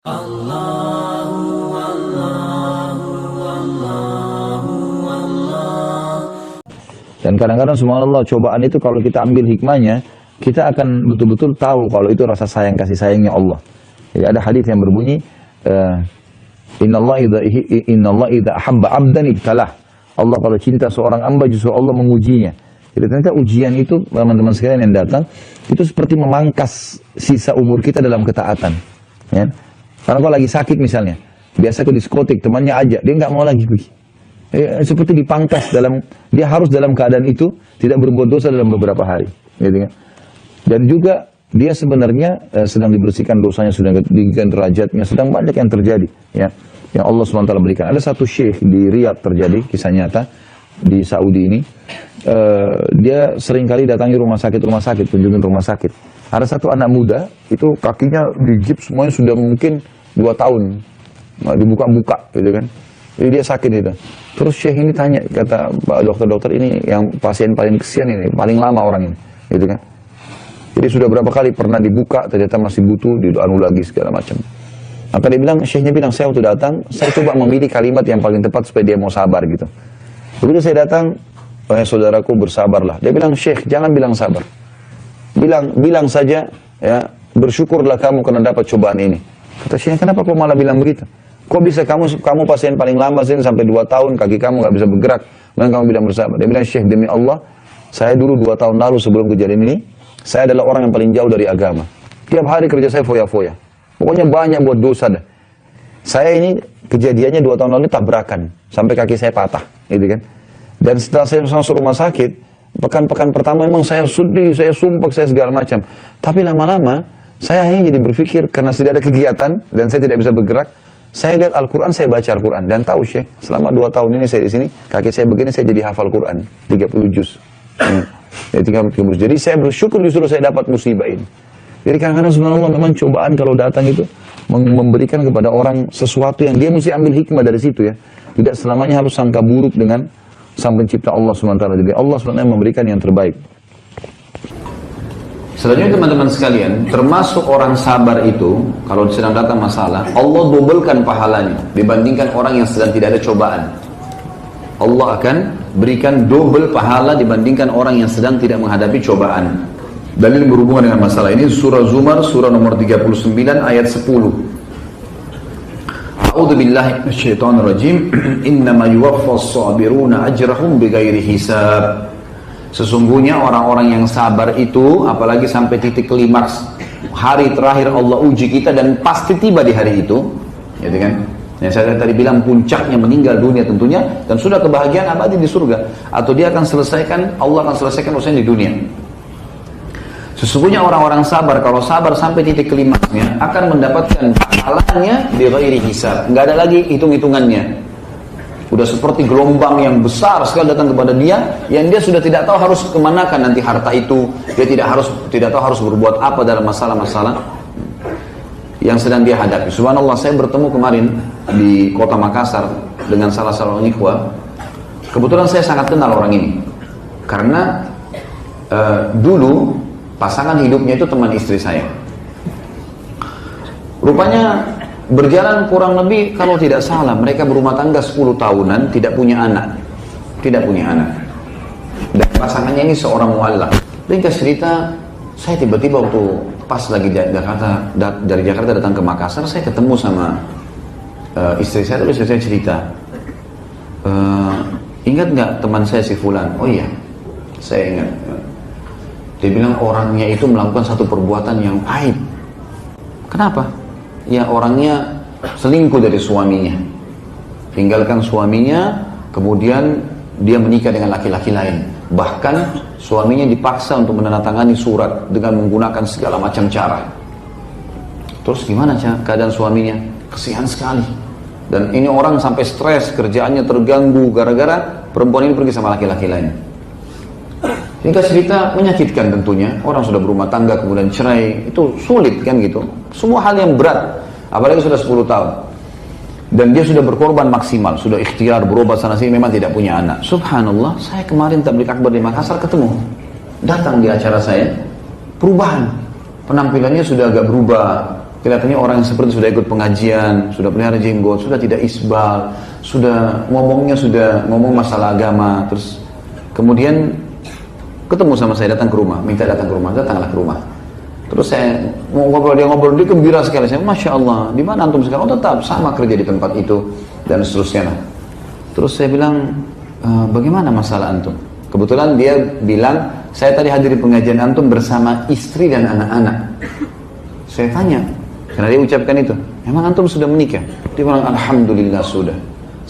Dan kadang-kadang subhanallah cobaan itu kalau kita ambil hikmahnya, kita akan betul-betul tahu kalau itu rasa sayang kasih sayangnya Allah. Jadi ada hadis yang berbunyi, Inna Allah idza ahabba 'abdan ibtalah. Allah kalau cinta seorang hamba justru Allah mengujinya. Jadi ternyata ujian itu teman-teman sekalian yang datang itu seperti memangkas sisa umur kita dalam ketaatan. Ya. Karena kalau lagi sakit misalnya, biasa ke diskotik temannya ajak, dia nggak mau lagi pergi. Seperti dipangkas dia harus dalam keadaan itu tidak berbuat dosa dalam beberapa hari. Gitu kan? Dan juga dia sebenarnya sedang dibersihkan dosanya, sedang ditinggikan derajatnya, sedang banyak yang terjadi. Ya. Yang Allah SWT berikan. Ada satu syekh di Riyadh terjadi, kisah nyata, di Saudi ini. Dia seringkali datangi rumah sakit, kunjungin rumah sakit. Ada satu anak muda, itu kakinya digips semuanya sudah mungkin 2 tahun. Dibuka-buka gitu kan. Jadi dia sakit itu. Terus syekh ini tanya, kata dokter-dokter ini yang pasien paling kesian ini, paling lama orang ini. Gitu kan. Jadi sudah berapa kali pernah dibuka, ternyata masih butuh, dianu lagi segala macam. Maka dia bilang, syekhnya bilang, saya waktu datang, saya coba memilih kalimat yang paling tepat supaya dia mau sabar gitu. Begitu saya datang, saudaraku bersabarlah. Dia bilang, syekh jangan bilang sabar. Bilang saja, ya bersyukurlah kamu karena dapat cobaan ini. Kata syekh, kenapa kau malah bilang begitu? Kok bisa kamu pasien paling lama sini sampai 2 tahun, kaki kamu nggak bisa bergerak, dan kamu bilang bersabar. Dia bilang, syekh demi Allah, saya dulu 2 tahun lalu sebelum kejadian ini, saya adalah orang yang paling jauh dari agama. Tiap hari kerja saya foya-foya. Pokoknya banyak buat dosa dah. Saya ini kejadiannya 2 tahun lalu tabrakan, sampai kaki saya patah, gitu kan. Dan setelah saya masuk rumah sakit, pekan-pekan pertama memang saya sedih, saya sumpah, saya segala macam. Tapi lama-lama, saya hanya jadi berpikir, karena tidak ada kegiatan, dan saya tidak bisa bergerak, saya lihat Al-Quran, saya baca Al-Quran. Dan tahu syekh, selama 2 tahun ini saya di sini, kaki saya begini, saya jadi hafal Quran, 30 juz. Jadi saya bersyukur justru saya dapat musibah ini. Jadi kadang-kadang subhanallah memang cobaan kalau datang itu memberikan kepada orang sesuatu yang dia mesti ambil hikmah dari situ ya. Tidak selamanya harus sangka buruk dengan sang pencipta Allah SWT. Jadi Allah SWT memberikan yang terbaik. Selanjutnya teman-teman sekalian, termasuk orang sabar itu, kalau sedang datang masalah, Allah dobelkan pahalanya dibandingkan orang yang sedang tidak ada cobaan. Allah akan berikan double pahala dibandingkan orang yang sedang tidak menghadapi cobaan. Dalil berhubungan dengan masalah ini surah Zumar surah nomor 39 ayat 10. A'udzu billahi minasyaitonir rajim. Innama yuwaffas sabiruna ajrahum bighairi hisab. Sesungguhnya orang-orang yang sabar itu apalagi sampai titik klimaks hari terakhir Allah uji kita dan pasti tiba di hari itu, gitu kan? Yang saya tadi bilang puncaknya meninggal dunia tentunya dan sudah kebahagiaan abadi di surga atau dia akan selesaikan Allah akan selesaikan urusan di dunia. Sesungguhnya orang-orang sabar, kalau sabar sampai titik klimaksnya akan mendapatkan pahalanya bi ghairi hisab. Enggak ada lagi hitung-hitungannya. Udah seperti gelombang yang besar sekali datang kepada dia, yang dia sudah tidak tahu harus kemanakan nanti harta itu. Dia tidak tahu harus berbuat apa dalam masalah-masalah yang sedang dia hadapi. Subhanallah, saya bertemu kemarin di kota Makassar dengan salah seorang ikhwah. Kebetulan saya sangat kenal orang ini karena dulu pasangan hidupnya itu teman istri saya. Rupanya berjalan kurang lebih kalau tidak salah mereka berumah tangga 10 tahunan tidak punya anak. Dan pasangannya ini seorang mu'allaf. Ringkas cerita, saya tiba-tiba waktu pas lagi dari Jakarta datang ke Makassar, saya ketemu sama istri saya, terus istri saya cerita, ingat nggak teman saya si Fulan? Oh iya, saya ingat. Dia bilang orangnya itu melakukan satu perbuatan yang aib. Kenapa? Ya orangnya selingkuh dari suaminya, tinggalkan suaminya, kemudian dia menikah dengan laki-laki lain. Bahkan suaminya dipaksa untuk menandatangani surat dengan menggunakan segala macam cara. Terus gimana keadaan suaminya? Kesian sekali. Dan ini orang sampai stres, kerjaannya terganggu gara-gara perempuan ini pergi sama laki-laki lain. Singkat cerita menyakitkan tentunya. Orang sudah berumah tangga kemudian cerai, itu sulit kan gitu. Semua hal yang berat, apalagi sudah 10 tahun. Dan dia sudah berkorban maksimal, sudah ikhtiar berobat sana sini, memang tidak punya anak. Subhanallah, saya kemarin tabligh akbar di Makassar ketemu. Datang di acara saya, perubahan. Penampilannya sudah agak berubah, Kelihatannya orang yang seperti sudah ikut pengajian, sudah pelihara jenggot, sudah tidak isbal, sudah ngomong masalah agama, terus kemudian ketemu sama saya, datang ke rumah, minta datang ke rumah, datanglah ke rumah. Terus saya mau ngobrol, dia gembira sekali. Saya, Masya Allah, di mana antum sekarang? Oh tetap sama kerja di tempat itu dan seterusnya lah. Terus saya bilang, bagaimana masalah antum? Kebetulan dia bilang, saya tadi hadir di pengajian antum bersama istri dan anak-anak. Saya tanya, karena dia ucapkan itu, emang antum sudah menikah? Dia bilang, Alhamdulillah sudah.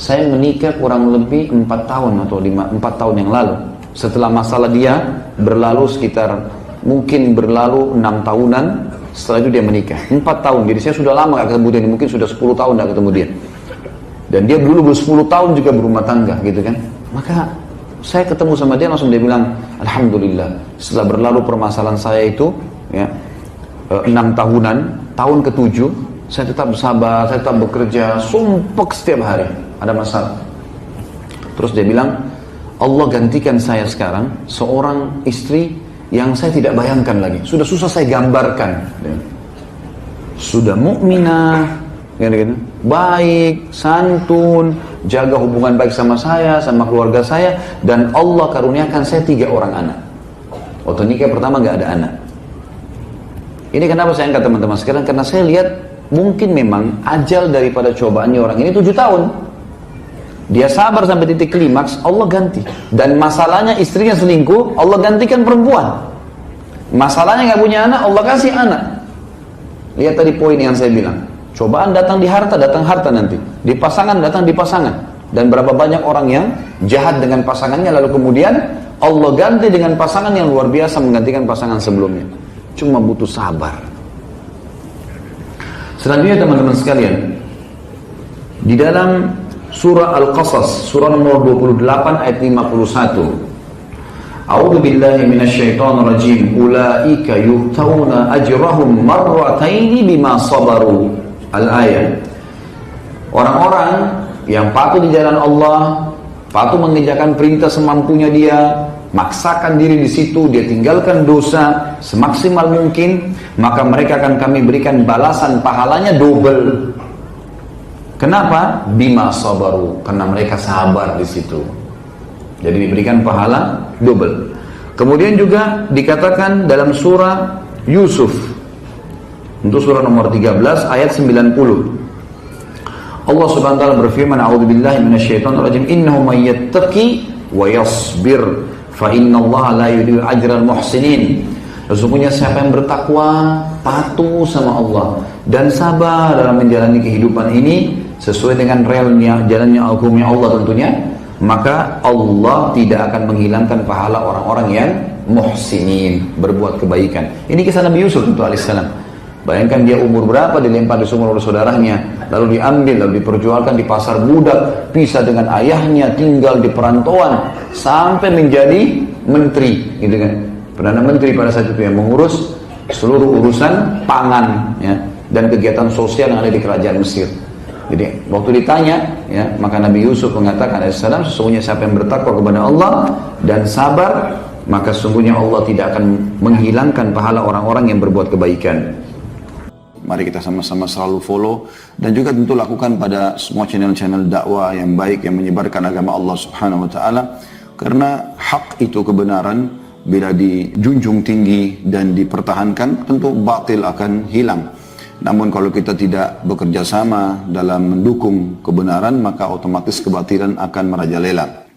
Saya menikah kurang lebih 4 tahun atau 4 tahun yang lalu. Setelah masalah dia berlalu sekitar, mungkin berlalu 6 tahunan, setelah itu dia menikah. 4 tahun, jadi saya sudah lama gak ketemu dia, mungkin sudah 10 tahun gak ketemu dia. Dan dia dulu 10 tahun juga berumah tangga gitu kan. Maka saya ketemu sama dia, langsung dia bilang, Alhamdulillah, setelah berlalu permasalahan saya itu, ya, 6 tahunan, tahun ke-7, saya tetap sabar, saya tetap bekerja, sumpek setiap hari, ada masalah. Terus dia bilang, Allah gantikan saya sekarang seorang istri yang saya tidak bayangkan lagi. Sudah susah saya gambarkan. Sudah mukminah, gitu, baik, santun, jaga hubungan baik sama saya, sama keluarga saya, dan Allah karuniakan saya 3 orang anak. Waktu nikah pertama gak ada anak. Ini kenapa saya angkat teman-teman sekarang? Karena saya lihat mungkin memang ajal daripada cobaannya orang ini 7 tahun. Dia sabar sampai titik klimaks, Allah ganti. Dan masalahnya istrinya selingkuh, Allah gantikan perempuan. Masalahnya gak punya anak, Allah kasih anak. Lihat tadi poin yang saya bilang. Cobaan datang di harta, datang harta nanti. Di pasangan, datang di pasangan. Dan berapa banyak orang yang jahat dengan pasangannya, lalu kemudian Allah ganti dengan pasangan yang luar biasa menggantikan pasangan sebelumnya. Cuma butuh sabar. Selanjutnya teman-teman sekalian, di dalam surah Al-Qasas, surah nomor 28 ayat 51. A'udzu billahi minasyaitonir rajim. Ulaika yu'tauna ajrahum marrataini bima sabaru. Al-ayat. Orang-orang yang patuh di jalan Allah, patuh mengerjakan perintah semampunya dia, maksakan diri di situ, dia tinggalkan dosa semaksimal mungkin, maka mereka akan kami berikan balasan pahalanya double. Kenapa? Bima sabaru, karena mereka sabar di situ. Jadi diberikan pahala double. Kemudian juga dikatakan dalam surah Yusuf, untuk surah nomor 13 ayat 90. Allah Subhanahu wa taala berfirman, a'udzubillahi minasyaitonir rajim, innahu may yattaqi wa yasbir fa innallaha la yudhi'u ajral muhsinin. Sesungguhnya siapa yang bertakwa, patuh sama Allah dan sabar dalam menjalani kehidupan ini sesuai dengan realnya, jalannya hukumnya Allah tentunya, maka Allah tidak akan menghilangkan pahala orang-orang yang muhsinin, berbuat kebaikan. Ini kisah Nabi Yusuf tentu alaihissalam. Bayangkan dia umur berapa, dilempar di sumur oleh saudaranya, lalu diambil, lalu diperjualkan di pasar budak, pisah dengan ayahnya, tinggal di perantauan, sampai menjadi menteri, gitu kan? Perdana Menteri pada saat itu yang mengurus seluruh urusan pangan, ya, dan kegiatan sosial yang ada di kerajaan Mesir. Jadi waktu ditanya, ya, maka Nabi Yusuf mengatakan alaihissalam, sesungguhnya siapa yang bertakwa kepada Allah dan sabar, maka sesungguhnya Allah tidak akan menghilangkan pahala orang-orang yang berbuat kebaikan. Mari kita sama-sama selalu follow dan juga tentu lakukan pada semua channel-channel dakwah yang baik yang menyebarkan agama Allah Subhanahu wa taala, karena hak itu kebenaran bila dijunjung tinggi dan dipertahankan tentu batil akan hilang. Namun kalau kita tidak bekerja sama dalam mendukung kebenaran, maka otomatis kebatilan akan merajalela.